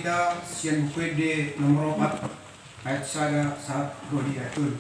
kita sian pwede nomor 4 ayat 1 diatur.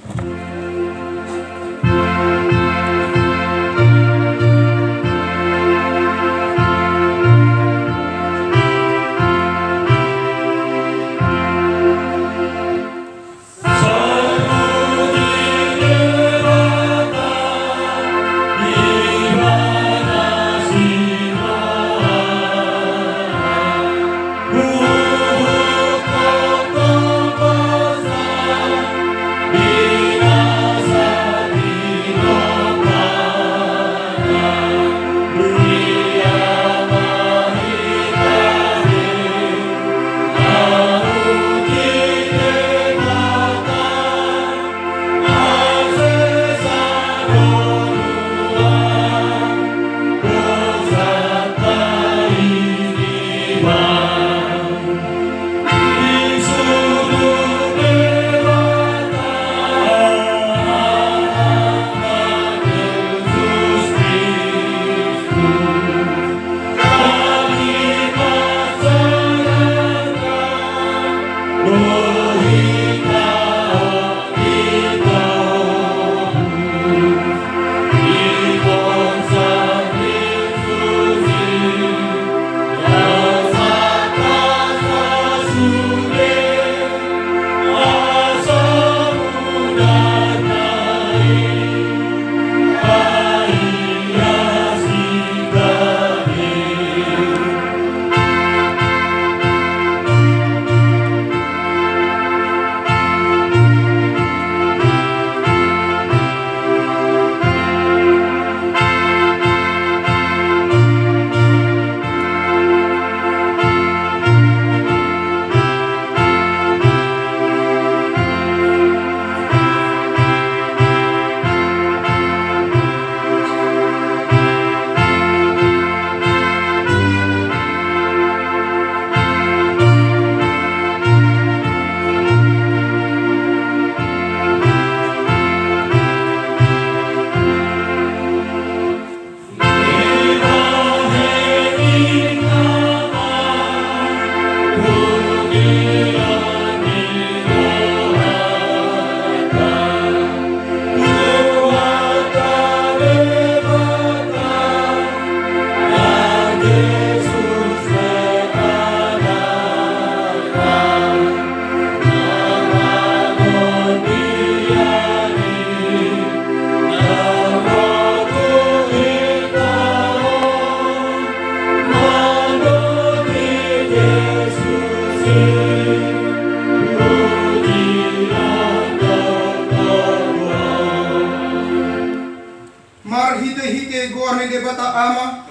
Marhite-hite gor ni debata ama,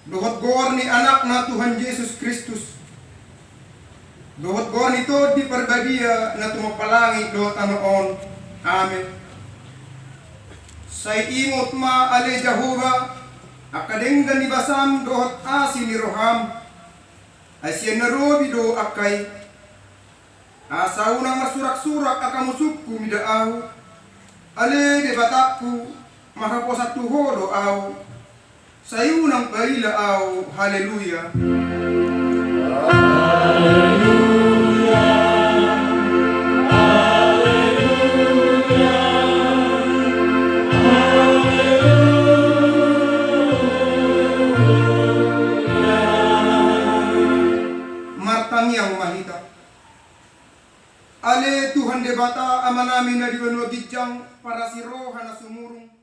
dohot gor ni anak na Tuhan Yesus Kristus, dohot gor ni to di perbadia na tumapalangi dohot anoon. Amen. Say imot ma ale Jehovah, akadenggan ni basam dohot asi ni roham, asyan narobi do akay, asaunang masurak-surak akamusukku midaahu, ale debataku, mahapos at tuhoro aw, sayo ng kaila aw, haleluya. Haleluya, haleluya, haleluya. Martang yang mahita. Ale Tuhan debata ama namin na diwanwagid diyang para si roha na sumurong.